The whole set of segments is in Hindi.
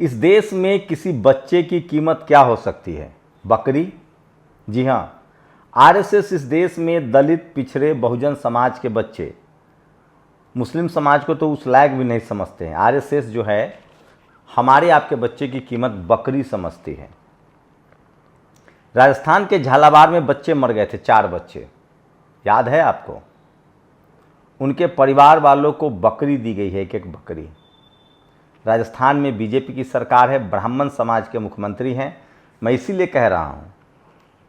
इस देश में किसी बच्चे की कीमत क्या हो सकती है? बकरी? जी हाँ, आरएसएस इस देश में दलित, पिछड़े, बहुजन समाज के बच्चे, मुस्लिम समाज को तो उस लायक भी नहीं समझते हैं। आरएसएस जो है हमारे आपके बच्चे की कीमत बकरी समझती है। राजस्थान के झालावाड़ में बच्चे मर गए थे, 4 बच्चे, याद है आपको? उनके परिवार वालों को बकरी दी गई है, एक बकरी। राजस्थान में बीजेपी की सरकार है, ब्राह्मण समाज के मुख्यमंत्री हैं। मैं इसीलिए कह रहा हूं,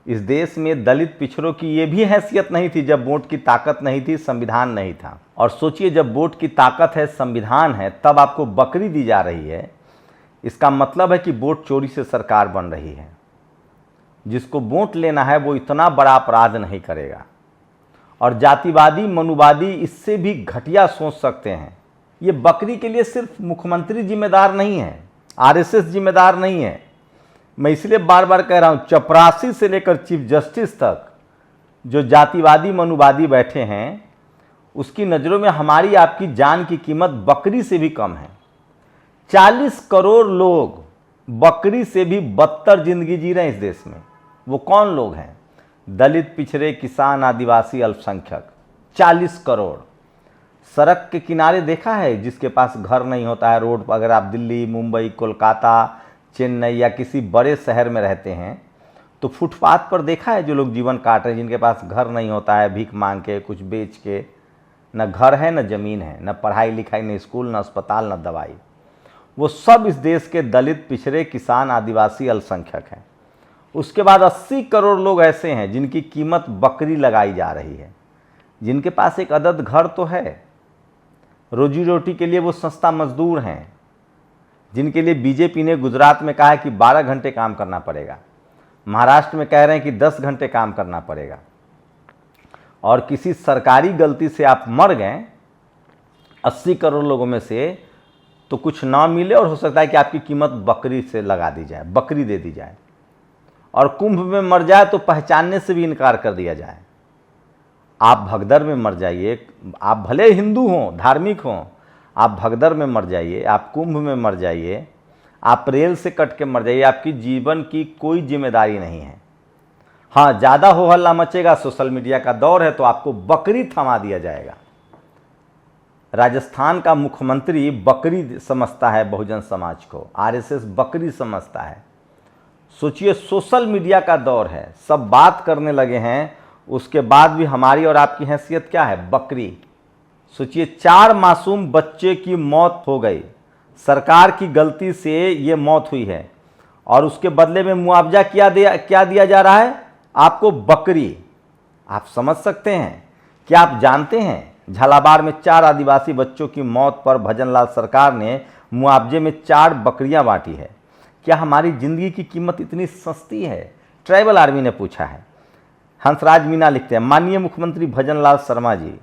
इस देश में दलित पिछड़ों की ये भी हैसियत नहीं थी जब वोट की ताकत नहीं थी, संविधान नहीं था। और सोचिए, जब वोट की ताकत है, संविधान है, तब आपको बकरी दी जा रही है। इसका मतलब है कि वोट चोरी से सरकार बन रही है। जिसको वोट लेना है वो इतना बड़ा अपराध नहीं करेगा। और जातिवादी, मनुवादी इससे भी घटिया सोच सकते हैं। ये बकरी के लिए सिर्फ मुख्यमंत्री जिम्मेदार नहीं है, आरएसएस जिम्मेदार नहीं है। मैं इसलिए बार बार कह रहा हूं, चपरासी से लेकर चीफ जस्टिस तक जो जातिवादी, मनुवादी बैठे हैं, उसकी नज़रों में हमारी आपकी जान की कीमत बकरी से भी कम है। 40 करोड़ लोग बकरी से भी बदतर जिंदगी जी रहे हैं इस देश में। वो कौन लोग हैं? दलित, पिछड़े, किसान, आदिवासी, अल्पसंख्यक। 40 करोड़। सड़क के किनारे देखा है जिसके पास घर नहीं होता है, रोड पर, अगर आप दिल्ली, मुंबई, कोलकाता, चेन्नई या किसी बड़े शहर में रहते हैं तो फुटपाथ पर देखा है जो लोग जीवन काट रहे हैं, जिनके पास घर नहीं होता है, भीख मांग के, कुछ बेच के। न घर है, न ज़मीन है, न पढ़ाई लिखाई, न स्कूल, न अस्पताल, न दवाई। वो सब इस देश के दलित, पिछड़े, किसान, आदिवासी, अल्पसंख्यक हैं। उसके बाद 80 करोड़ लोग ऐसे हैं जिनकी कीमत बकरी लगाई जा रही है, जिनके पास एक अदद घर तो है, रोजी रोटी के लिए वो सस्ता मजदूर हैं, जिनके लिए बीजेपी ने गुजरात में कहा है कि 12 घंटे काम करना पड़ेगा, महाराष्ट्र में कह रहे हैं कि 10 घंटे काम करना पड़ेगा। और किसी सरकारी गलती से आप मर गए 80 करोड़ लोगों में से, तो कुछ ना मिले और हो सकता है कि आपकी कीमत बकरी से लगा दी जाए, बकरी दे दी जाए। और कुंभ में मर जाए तो पहचानने से भी इनकार कर दिया जाए। आप भगदड़ में मर जाइए, आप भले हिंदू हों, धार्मिक हों, आप भगदड़ में मर जाइए, आप कुंभ में मर जाइए, आप रेल से कट के मर जाइए, आपकी जीवन की कोई जिम्मेदारी नहीं है। हाँ, ज़्यादा हो हल्ला मचेगा, सोशल मीडिया का दौर है, तो आपको बकरी थमा दिया जाएगा। राजस्थान का मुख्यमंत्री बकरी समझता है बहुजन समाज को, आरएसएस बकरी समझता है। सोचिए, सोशल मीडिया का दौर है, सब बात करने लगे हैं, उसके बाद भी हमारी और आपकी हैसियत क्या है? बकरी। सोचिए, 4 मासूम बच्चे की मौत हो गई, सरकार की गलती से ये मौत हुई है, और उसके बदले में मुआवजा क्या दिया जा रहा है? आपको बकरी। आप समझ सकते हैं? क्या आप जानते हैं झालावाड़ में 4 आदिवासी बच्चों की मौत पर भजनलाल सरकार ने मुआवजे में 4 बकरियां बांटी है। क्या हमारी ज़िंदगी की कीमत इतनी सस्ती है? ट्राइबल आर्मी ने पूछा है। हंसराज मीना लिखते हैं, माननीय मुख्यमंत्री भजनलाल शर्मा जी,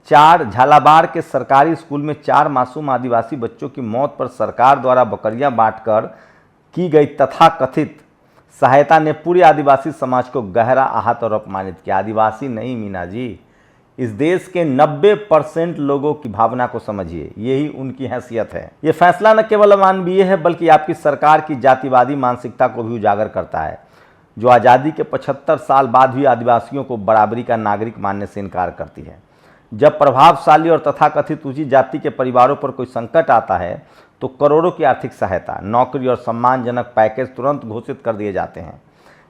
झालावाड़ के सरकारी स्कूल में 4 मासूम आदिवासी बच्चों की मौत पर सरकार द्वारा बकरियां बांटकर की गई तथाकथित सहायता ने पूरे आदिवासी समाज को गहरा आहत और अपमानित किया। आदिवासी नहीं मीना जी, इस देश के 90% लोगों की भावना को समझिए, यही उनकी हैसियत है। ये फैसला न केवल अमानवीय है बल्कि आपकी सरकार की जातिवादी मानसिकता को भी उजागर करता है, जो आज़ादी के 75 साल बाद भी आदिवासियों को बराबरी का नागरिक मानने से इनकार करती है। जब प्रभावशाली और तथाकथित ऊंची जाति के परिवारों पर कोई संकट आता है तो करोड़ों की आर्थिक सहायता, नौकरी और सम्मानजनक पैकेज तुरंत घोषित कर दिए जाते हैं।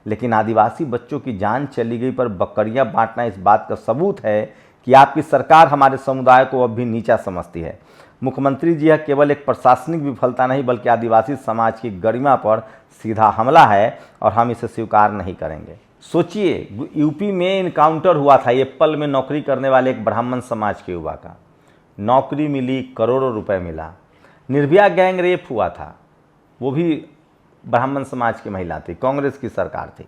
लेकिन आदिवासी बच्चों की जान चली गई पर बकरियां बांटना इस बात का सबूत है कि आपकी सरकार हमारे समुदाय को अब भी नीचा समझती है। मुख्यमंत्री जी, यह केवल एक प्रशासनिक विफलता नहीं बल्कि आदिवासी समाज की गरिमा पर सीधा हमला है और हम इसे स्वीकार नहीं करेंगे। सोचिए, यूपी में इनकाउंटर हुआ था, एप्पल में नौकरी करने वाले एक ब्राह्मण समाज के युवा का। नौकरी मिली, करोड़ों रुपए मिला। निर्भया गैंग रेप हुआ था, वो भी ब्राह्मण समाज की महिला थी, कांग्रेस की सरकार थी।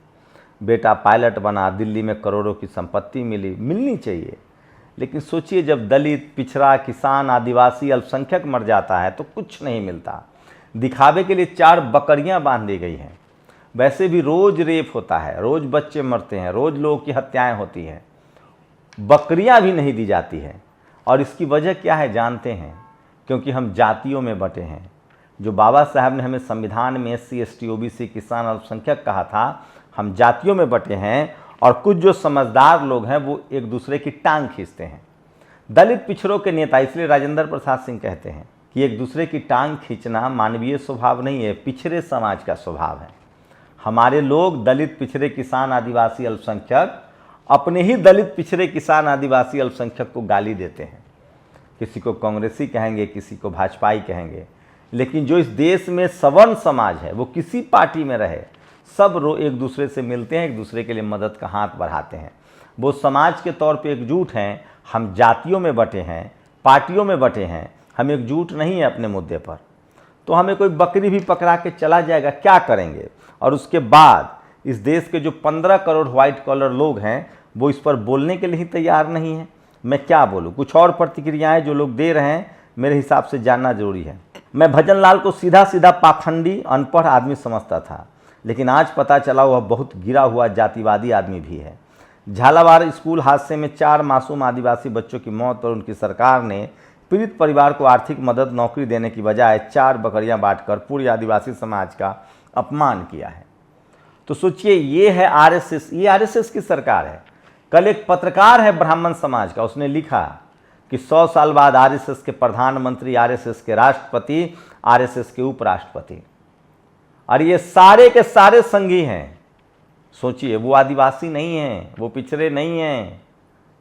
बेटा पायलट बना, दिल्ली में करोड़ों की संपत्ति मिलनी चाहिए। लेकिन सोचिए, जब दलित, पिछड़ा, किसान, आदिवासी, अल्पसंख्यक मर जाता है तो कुछ नहीं मिलता। दिखावे के लिए 4 बकरियां बांध दी गई हैं। वैसे भी रोज रेप होता है, रोज बच्चे मरते हैं, रोज लोगों की हत्याएं होती हैं, बकरियां भी नहीं दी जाती है। और इसकी वजह क्या है जानते हैं? क्योंकि हम जातियों में बंटे हैं, जो बाबा साहब ने हमें संविधान में SC ST OBC किसान अल्पसंख्यक कहा था, हम जातियों में बटे हैं और कुछ जो समझदार लोग हैं वो एक दूसरे की टांग खींचते हैं। दलित पिछड़ों के नेता, इसलिए राजेंद्र प्रसाद सिंह कहते हैं कि एक दूसरे की टांग खींचना मानवीय स्वभाव नहीं है, पिछड़े समाज का स्वभाव है। हमारे लोग दलित पिछड़े किसान आदिवासी अल्पसंख्यक अपने ही दलित पिछड़े किसान आदिवासी अल्पसंख्यक को गाली देते हैं। किसी को कांग्रेसी कहेंगे, किसी को भाजपाई कहेंगे, लेकिन जो इस देश में सवर्ण समाज है वो किसी पार्टी में रहे, सब एक दूसरे से मिलते हैं, एक दूसरे के लिए मदद का हाथ बढ़ाते हैं। वो समाज के तौर पे एकजुट हैं। हम जातियों में बटे हैं, पार्टियों में बटे हैं, हम एकजुट नहीं है अपने मुद्दे पर। तो हमें कोई बकरी भी पकड़ा के चला जाएगा, क्या करेंगे? और उसके बाद इस देश के जो 15 करोड़ व्हाइट कॉलर लोग हैं वो इस पर बोलने के लिए ही तैयार नहीं है। मैं क्या बोलूँ? कुछ और प्रतिक्रियाएं जो लोग दे रहे हैं मेरे हिसाब से जानना जरूरी है। मैं भजन लाल को सीधा सीधा पाखंडी अनपढ़ आदमी समझता था, लेकिन आज पता चला वह बहुत गिरा हुआ जातिवादी आदमी भी है। झालावाड़ स्कूल हादसे में 4 मासूम आदिवासी बच्चों की मौत पर उनकी सरकार ने पीड़ित परिवार को आर्थिक मदद, नौकरी देने की बजाय 4 बकरियां बांटकर पूरी आदिवासी समाज का अपमान किया है। तो सोचिए, ये है RSS, ये RSS की सरकार है। कल एक पत्रकार है ब्राह्मण समाज का, उसने लिखा कि 100 साल बाद RSS के प्रधानमंत्री, RSS के राष्ट्रपति, RSS के उपराष्ट्रपति, और ये सारे के सारे संघी हैं। सोचिए, वो आदिवासी नहीं हैं, वो पिछड़े नहीं हैं।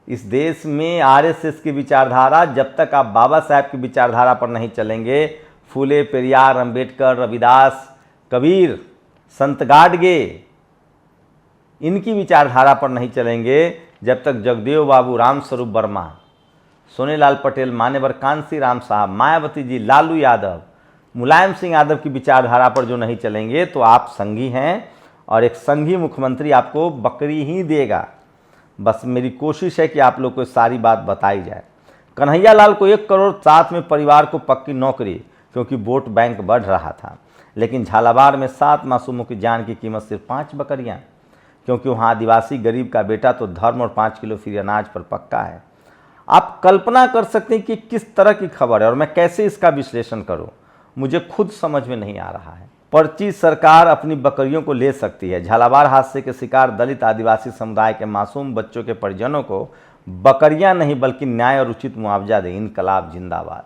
इस देश में RSS की विचारधारा, जब तक आप बाबा साहब की विचारधारा पर नहीं चलेंगे, फूले, पेरियार, अंबेडकर, रविदास, कबीर, संत गाडगे, इनकी विचारधारा पर नहीं चलेंगे, जब तक जगदेव बाबू, रामस्वरूप वर्मा, सोनेलाल पटेल, मान्यवर कांसी राम साहब, मायावती जी, लालू यादव, मुलायम सिंह यादव की विचारधारा पर जो नहीं चलेंगे, तो आप संघी हैं और एक संघी मुख्यमंत्री आपको बकरी ही देगा। बस मेरी कोशिश है कि आप लोग को सारी बात बताई जाए। कन्हैया लाल को 1 करोड़, साथ में परिवार को पक्की नौकरी, क्योंकि वोट बैंक बढ़ रहा था। लेकिन झालावाड़ में 7 मासूमों की जान की कीमत सिर्फ 5 बकरियां, क्योंकि वहाँ आदिवासी गरीब का बेटा तो धर्म और 5 किलो फ्री अनाज पर पक्का है। आप कल्पना कर सकते हैं कि किस तरह की खबर है और मैं कैसे इसका विश्लेषण करूं, मुझे खुद समझ में नहीं आ रहा है। पर्ची सरकार अपनी बकरियों को ले सकती है। झालावाड़ हादसे के शिकार दलित आदिवासी समुदाय के मासूम बच्चों के परिजनों को बकरियां नहीं बल्कि न्याय और उचित मुआवजा दें। इनकलाब जिंदाबाद।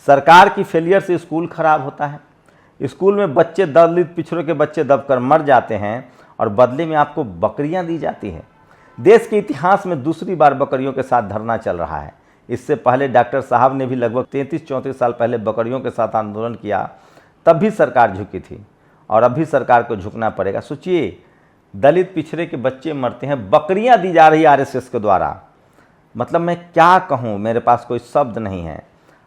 सरकार की फेलियर से स्कूल खराब होता है। स्कूल में बच्चे, दलित पिछड़ों के बच्चे दबकर मर जाते हैं और बदले में आपको बकरियां दी जाती हैं। देश के इतिहास में दूसरी बार बकरियों के साथ धरना चल रहा है। इससे पहले डॉक्टर साहब ने भी लगभग 33-34 साल पहले बकरियों के साथ आंदोलन किया, तब भी सरकार झुकी थी और अब भी सरकार को झुकना पड़ेगा। सोचिए, दलित पिछड़े के बच्चे मरते हैं, बकरियां दी जा रही है RSS के द्वारा। मतलब मैं क्या कहूँ, मेरे पास कोई शब्द नहीं है।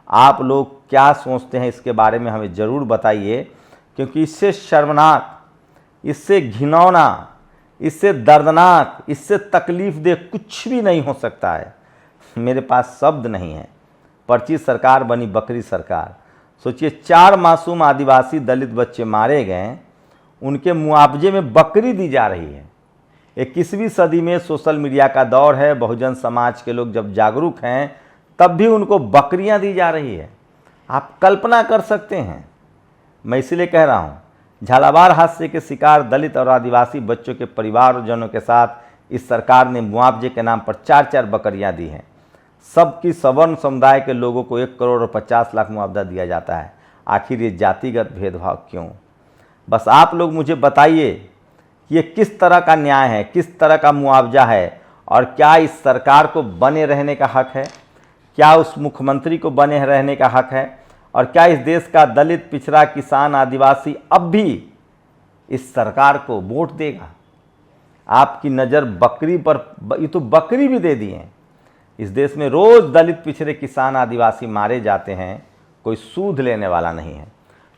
आप लोग क्या सोचते हैं इसके बारे में हमें ज़रूर बताइए, क्योंकि इससे शर्मनाक, इससे घिनौना, इससे दर्दनाक, इससे तकलीफ दे कुछ भी नहीं हो सकता है। मेरे पास शब्द नहीं है। पर्ची सरकार बनी बकरी सरकार। सोचिए, 4 मासूम आदिवासी दलित बच्चे मारे गए, उनके मुआवजे में बकरी दी जा रही है। 21वीं सदी में सोशल मीडिया का दौर है। बहुजन समाज के लोग जब जागरूक हैं तब भी उनको बकरियां दी जा रही है। आप कल्पना कर सकते हैं। मैं इसलिए कह रहा हूँ, झालावाड़ हादसे के शिकार दलित और आदिवासी बच्चों के परिवारजनों के साथ इस सरकार ने मुआवजे के नाम पर 4-4 बकरियां दी हैं। सबकी सवर्ण समुदाय के लोगों को 1 करोड़ और 50 लाख मुआवजा दिया जाता है। आखिर ये जातिगत भेदभाव क्यों? बस आप लोग मुझे बताइए, ये किस तरह का न्याय है, किस तरह का मुआवजा है, और क्या इस सरकार को बने रहने का हक है? क्या उस मुख्यमंत्री को बने रहने का हक है? और क्या इस देश का दलित, पिछड़ा, किसान, आदिवासी अब भी इस सरकार को वोट देगा? आपकी नज़र बकरी पर, ये तो बकरी भी दे दिए। इस देश में रोज़ दलित, पिछड़े, किसान, आदिवासी मारे जाते हैं, कोई सूद लेने वाला नहीं है।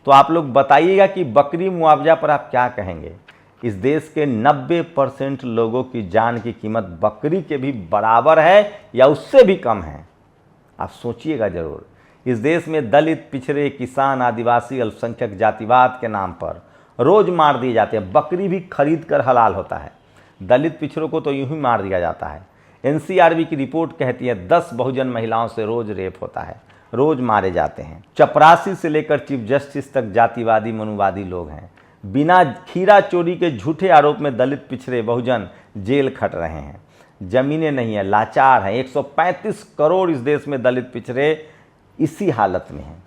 तो आप लोग बताइएगा कि बकरी मुआवजा पर आप क्या कहेंगे? इस देश के 90% लोगों की जान की कीमत बकरी के भी बराबर है या उससे भी कम है। आप सोचिएगा ज़रूर। इस देश में दलित, पिछड़े, किसान, आदिवासी, अल्पसंख्यक जातिवाद के नाम पर रोज़ मार दिए जाते हैं। बकरी भी खरीद कर हलाल होता है। दलित पिछड़ों को तो यूं ही मार दिया जाता है। NCRB की रिपोर्ट कहती है 10 बहुजन महिलाओं से रोज़ रेप होता है। रोज मारे जाते हैं। चपरासी से लेकर चीफ जस्टिस तक जातिवादी मनुवादी लोग हैं। बिना खीरा चोरी के झूठे आरोप में दलित पिछड़े बहुजन जेल खट रहे हैं। जमीनें नहीं है, लाचार हैं। 135 करोड़ इस देश में दलित पिछड़े इसी हालत में हैं,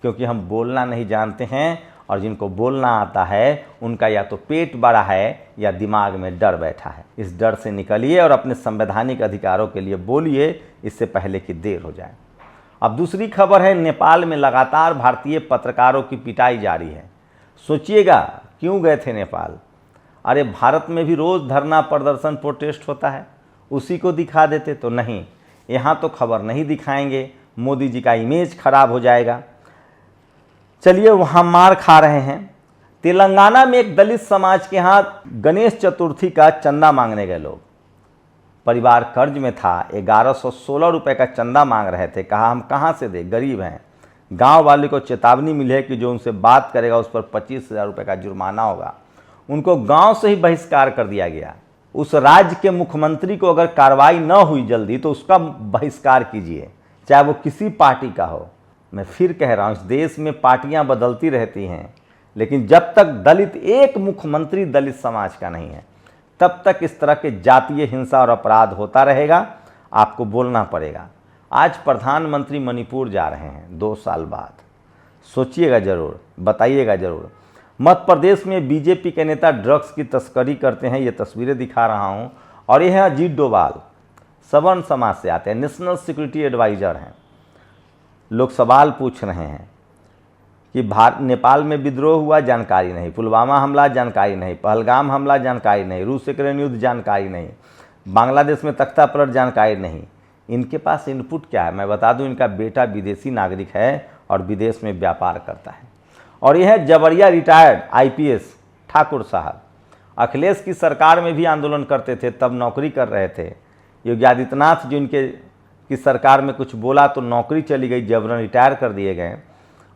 क्योंकि हम बोलना नहीं जानते हैं, और जिनको बोलना आता है उनका या तो पेट बड़ा है या दिमाग में डर बैठा है। इस डर से निकलिए और अपने संवैधानिक अधिकारों के लिए बोलिए, इससे पहले कि देर हो जाए। अब दूसरी खबर है, नेपाल में लगातार भारतीय पत्रकारों की पिटाई जारी है। सोचिएगा क्यों गए थे नेपाल? अरे भारत में भी रोज़ धरना प्रदर्शन प्रोटेस्ट होता है, उसी को दिखा देते तो नहीं। यहाँ तो खबर नहीं दिखाएंगे, मोदी जी का इमेज खराब हो जाएगा। चलिए वहाँ मार खा रहे हैं। तेलंगाना में एक दलित समाज के यहाँ गणेश चतुर्थी का चंदा मांगने गए लोग। परिवार कर्ज में था, 1116 रुपये का चंदा मांग रहे थे। कहा हम कहाँ से दें, गरीब हैं। गांव वाले को चेतावनी मिली है कि जो उनसे बात करेगा उस पर 25,000 रुपये का जुर्माना होगा। उनको गांव से ही बहिष्कार कर दिया गया। उस राज्य के मुख्यमंत्री को अगर कार्रवाई न हुई जल्दी तो उसका बहिष्कार कीजिए, चाहे वो किसी पार्टी का हो। मैं फिर कह रहा हूँ, इस देश में पार्टियां बदलती रहती हैं, लेकिन जब तक दलित एक मुख्यमंत्री दलित समाज का नहीं है, तब तक इस तरह के जातीय हिंसा और अपराध होता रहेगा। आपको बोलना पड़ेगा। आज प्रधानमंत्री मणिपुर जा रहे हैं 2 साल बाद। सोचिएगा जरूर, बताइएगा जरूर। मध्य प्रदेश में बीजेपी के नेता ड्रग्स की तस्करी करते हैं, ये तस्वीरें दिखा रहा हूँ। और यह है अजीत डोभाल, सवर्ण समाज से आते हैं, नेशनल सिक्योरिटी एडवाइजर हैं। लोग सवाल पूछ रहे हैं कि नेपाल में विद्रोह हुआ, जानकारी नहीं। पुलवामा हमला, जानकारी नहीं। पहलगाम हमला, जानकारी नहीं। रूस यूक्रेन युद्ध, जानकारी नहीं। बांग्लादेश में तख्ता पलट, जानकारी नहीं। इनके पास इनपुट क्या है मैं बता दूं, इनका बेटा विदेशी नागरिक है और विदेश में व्यापार करता है। और यह है जबरिया रिटायर्ड IPS ठाकुर साहब। अखिलेश की सरकार में भी आंदोलन करते थे, तब नौकरी कर रहे थे। योगी आदित्यनाथ जो इनके की सरकार में कुछ बोला तो नौकरी चली गई, जबरन रिटायर कर दिए गए।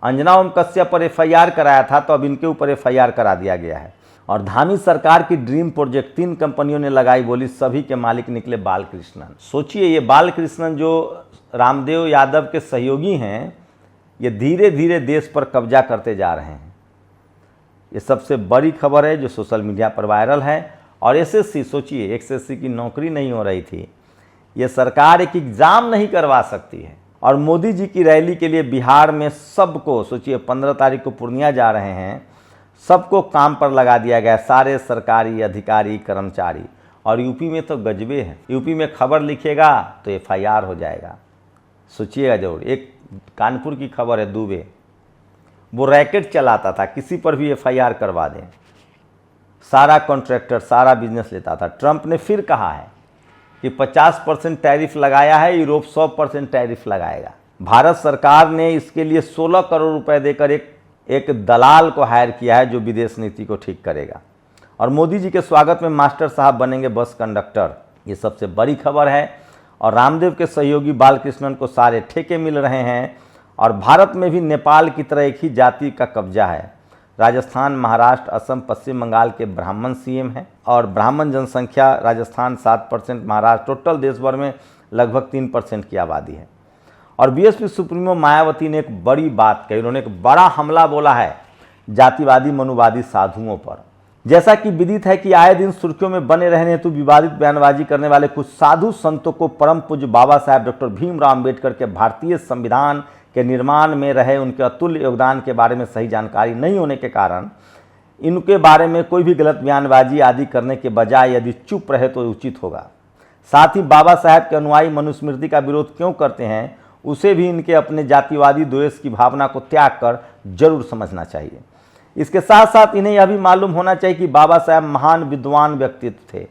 अंजना ओम कश्यप पर FIR कराया था, तो अब इनके ऊपर FIR करा दिया गया है। और धामी सरकार की ड्रीम प्रोजेक्ट 3 कंपनियों ने लगाई बोली, सभी के मालिक निकले बालकृष्णन। सोचिए, ये बालकृष्णन जो रामदेव यादव के सहयोगी हैं, ये धीरे धीरे देश पर कब्जा करते जा रहे हैं। ये सबसे बड़ी खबर है जो सोशल मीडिया पर वायरल है। और SSC, सोचिए SSC की नौकरी नहीं हो रही थी, ये सरकार एक एग्ज़ाम नहीं करवा सकती है। और मोदी जी की रैली के लिए बिहार में सबको, सोचिए 15 तारीख को पूर्णिया जा रहे हैं, सबको काम पर लगा दिया गया, सारे सरकारी अधिकारी कर्मचारी। और यूपी में तो गजबे है, यूपी में खबर लिखेगा तो FIR हो जाएगा। सोचिएगा जरूर। एक कानपुर की खबर है, दुबे, वो रैकेट चलाता था, किसी पर भी FIR करवा दें, सारा कॉन्ट्रैक्टर सारा बिजनेस लेता था। ट्रंप ने फिर कहा है कि 50% टैरिफ लगाया है, यूरोप 100% टैरिफ लगाएगा। भारत सरकार ने इसके लिए 16 करोड़ रुपए देकर एक दलाल को हायर किया है जो विदेश नीति को ठीक करेगा। और मोदी जी के स्वागत में मास्टर साहब बनेंगे बस कंडक्टर। ये सबसे बड़ी खबर है। और रामदेव के सहयोगी बालकृष्णन को सारे ठेके मिल रहे हैं। और भारत में भी नेपाल की तरह एक ही जाति का कब्जा है। राजस्थान, महाराष्ट्र, असम, पश्चिम बंगाल के ब्राह्मण CM हैं। और ब्राह्मण जनसंख्या राजस्थान 7%, महाराष्ट्र, टोटल देश भर में लगभग 3% की आबादी है। और BSP सुप्रीमो मायावती ने एक बड़ी बात कही, उन्होंने एक बड़ा हमला बोला है जातिवादी मनुवादी साधुओं पर। जैसा कि विदित है कि आए दिन सुर्खियों में बने रहने हेतु विवादित बयानबाजी करने वाले कुछ साधु संतों को परम पूज्य बाबा साहेब डॉक्टर भीमराव अम्बेडकर के भारतीय संविधान के निर्माण में रहे उनके अतुल्य योगदान के बारे में सही जानकारी नहीं होने के कारण इनके बारे में कोई भी गलत बयानबाजी आदि करने के बजाय यदि चुप रहे तो उचित होगा। साथ ही बाबा साहेब के अनुयायी मनुस्मृति का विरोध क्यों करते हैं, उसे भी इनके अपने जातिवादी द्वेष की भावना को त्याग कर जरूर समझना चाहिए। इसके साथ साथ इन्हें यह भी मालूम होना चाहिए कि बाबा साहेब महान विद्वान व्यक्तित्व थे।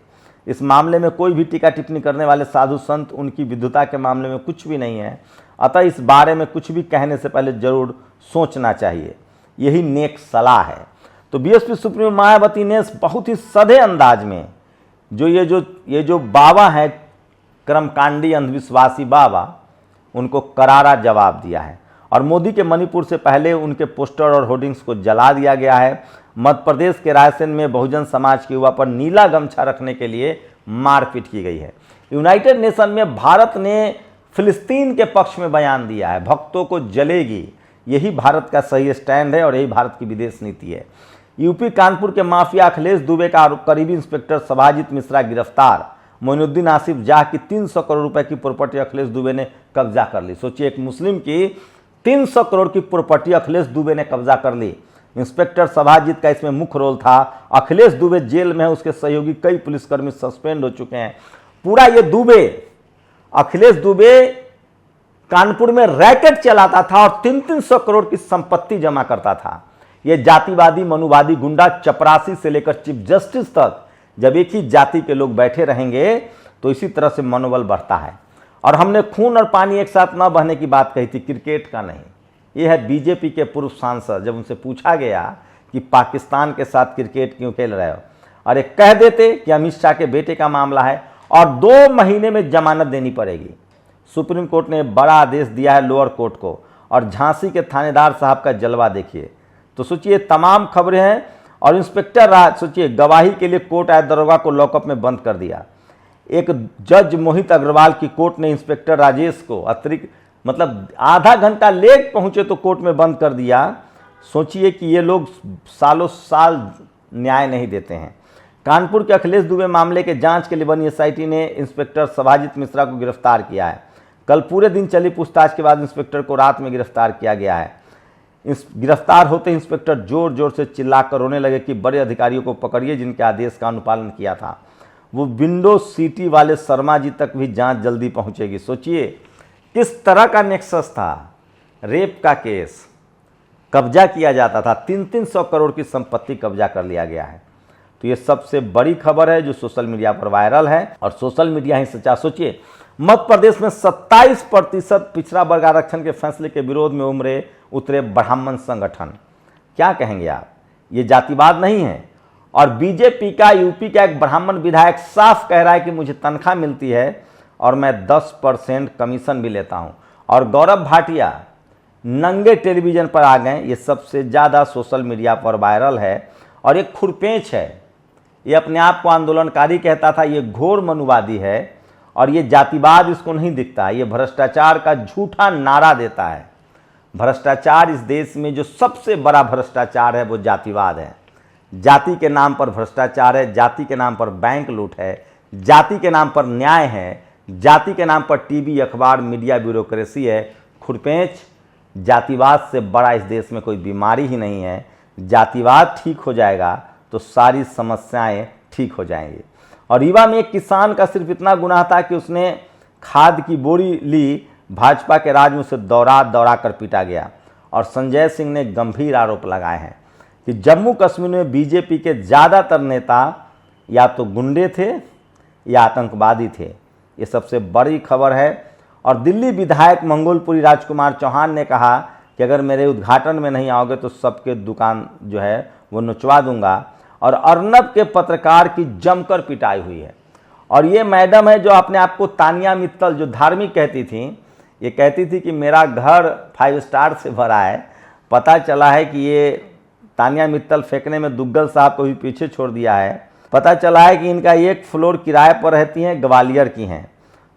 इस मामले में कोई भी टीका टिप्पणी करने वाले साधु संत उनकी विद्वता के मामले में कुछ भी नहीं है। अतः इस बारे में कुछ भी कहने से पहले जरूर सोचना चाहिए, यही नेक सलाह है। तो BSP सुप्रीमो मायावती ने बहुत ही सधे अंदाज में ये जो बाबा हैं कर्मकांडी अंधविश्वासी बाबा, उनको करारा जवाब दिया है। और मोदी के मणिपुर से पहले उनके पोस्टर और होर्डिंग्स को जला दिया गया है। मध्य प्रदेश के रायसेन में बहुजन समाज के युवा पर नीला गमछा रखने के लिए मारपीट की गई है। यूनाइटेड नेशन में भारत ने फिलिस्तीन के पक्ष में बयान दिया है, भक्तों को जलेगी। यही भारत का सही स्टैंड है और यही भारत की विदेश नीति है। यूपी कानपुर के माफिया अखिलेश दुबे का करीबी इंस्पेक्टर सभाजित मिश्रा गिरफ्तार। मोइनुद्दीन आसिफ जाह की 300 करोड़ रुपए की प्रॉपर्टी अखिलेश दुबे ने कब्जा कर ली। सोचिए, एक मुस्लिम की 300 करोड़ की प्रॉपर्टी अखिलेश दुबे ने कब्जा कर ली। इंस्पेक्टर सभाजित का इसमें मुख्य रोल था। अखिलेश दुबे जेल में है, उसके सहयोगी कई पुलिसकर्मी सस्पेंड हो चुके हैं। पूरा ये दुबे, अखिलेश दुबे कानपुर में रैकेट चलाता था और 300 करोड़ की संपत्ति जमा करता था। ये जातिवादी मनुवादी गुंडा चपरासी से लेकर चीफ जस्टिस तक, जब एक ही जाति के लोग बैठे रहेंगे तो इसी तरह से मनोबल बढ़ता है। और हमने खून और पानी एक साथ न बहने की बात कही थी, क्रिकेट का नहीं। ये है बीजेपी के पूर्व सांसद, जब उनसे पूछा गया कि पाकिस्तान के साथ क्रिकेट क्यों खेल रहे हो, अरे कह देते कि अमित शाह के बेटे का मामला है और 2 महीने में जमानत देनी पड़ेगी। सुप्रीम कोर्ट ने बड़ा आदेश दिया है लोअर कोर्ट को, और झांसी के थानेदार साहब का जलवा देखिए। तो सोचिए, तमाम खबरें हैं। और इंस्पेक्टर राज, सोचिए, गवाही के लिए कोर्ट आए दरोगा को लॉकअप में बंद कर दिया। एक जज मोहित अग्रवाल की कोर्ट ने इंस्पेक्टर राजेश को अतिरिक्त मतलब आधा घंटा लेट पहुंचे तो कोर्ट में बंद कर दिया। सोचिए कि ये लोग सालों साल न्याय नहीं देते हैं। कानपुर के अखिलेश दुबे मामले के जांच के लिए बनी एसआईटी ने इंस्पेक्टर सभाजित मिश्रा को गिरफ्तार किया है। कल पूरे दिन चली पूछताछ के बाद इंस्पेक्टर को रात में गिरफ्तार किया गया है। इस गिरफ्तार होते इंस्पेक्टर जोर जोर से चिल्लाकर रोने लगे कि बड़े अधिकारियों को पकड़िए जिनके आदेश का अनुपालन किया था। वो विंडो सीटी वाले शर्मा जी तक भी जांच जल्दी पहुंचेगी। सोचिए किस तरह का नेक्सस था। रेप का केस, कब्जा किया जाता था, 300 करोड़ की संपत्ति कब्जा कर लिया गया है। तो ये सबसे बड़ी खबर है जो सोशल मीडिया पर वायरल है और सोशल मीडिया ही सच्चा। सोचिए, मध्य प्रदेश में 27% पिछड़ा वर्ग आरक्षण के फैसले के विरोध में उतरे ब्राह्मण संगठन। क्या कहेंगे आप, ये जातिवाद नहीं है। और बीजेपी का यूपी का एक ब्राह्मण विधायक साफ कह रहा है कि मुझे तनख्वाह मिलती है और मैं 10% कमीशन भी लेता हूं। और गौरव भाटिया नंगे टेलीविजन पर आ गए। ये सबसे ज़्यादा सोशल मीडिया पर वायरल है और एक खुरपेंच है। ये अपने आप को आंदोलनकारी कहता था, ये घोर मनुवादी है और ये जातिवाद इसको नहीं दिखता। ये भ्रष्टाचार का झूठा नारा देता है। भ्रष्टाचार, इस देश में जो सबसे बड़ा भ्रष्टाचार है वो जातिवाद है। जाति के नाम पर भ्रष्टाचार है, जाति के नाम पर बैंक लूट है, जाति के नाम पर न्याय है, जाति के नाम पर टीवी अखबार मीडिया ब्यूरोक्रेसी है। खुरपेंच, जातिवाद से बड़ा इस देश में कोई बीमारी ही नहीं है। जातिवाद ठीक हो जाएगा तो सारी समस्याएं ठीक हो जाएंगी। और रीवा में एक किसान का सिर्फ इतना गुनाह था कि उसने खाद की बोरी ली, भाजपा के राज में उसे दौड़ा कर पीटा गया। और संजय सिंह ने गंभीर आरोप लगाए हैं कि जम्मू कश्मीर में बीजेपी के ज़्यादातर नेता या तो गुंडे थे या आतंकवादी थे। ये सबसे बड़ी खबर है। और दिल्ली विधायक मंगोलपुरी राजकुमार चौहान ने कहा कि अगर मेरे उद्घाटन में नहीं आओगे तो सबके दुकान जो है वो नुचवा दूंगा। और अर्नब के पत्रकार की जमकर पिटाई हुई है। और ये मैडम है जो अपने आप को तानिया मित्तल, जो धार्मिक कहती थी, ये कहती थी कि मेरा घर 5 स्टार से भरा है। पता चला है कि ये तानिया मित्तल फेंकने में दुग्गल साहब को भी पीछे छोड़ दिया है। पता चला है कि इनका 1 फ्लोर किराए पर रहती हैं, ग्वालियर की हैं।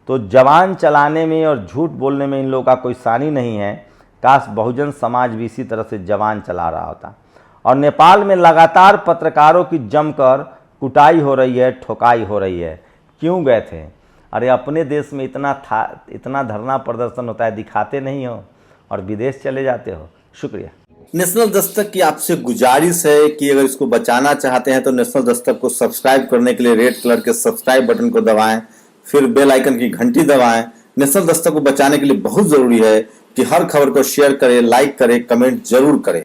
तो जवान चलाने में और झूठ बोलने में इन लोगों का कोई सानी नहीं है। काश बहुजन समाज भी इसी तरह से जवान चला रहा होता। और नेपाल में लगातार पत्रकारों की जमकर कुटाई हो रही है, ठोकाई हो रही है। क्यों गए थे? अरे अपने देश में इतना धरना प्रदर्शन होता है, दिखाते नहीं हो और विदेश चले जाते हो। शुक्रिया। नेशनल दस्तक की आपसे गुजारिश है कि अगर इसको बचाना चाहते हैं तो नेशनल दस्तक को सब्सक्राइब करने के लिए रेड कलर के सब्सक्राइब बटन को दबाएं, फिर बेल आइकन की घंटी दबाएं। नेशनल दस्तक को बचाने के लिए बहुत जरूरी है कि हर खबर को शेयर करें, लाइक करें, कमेंट जरूर करें।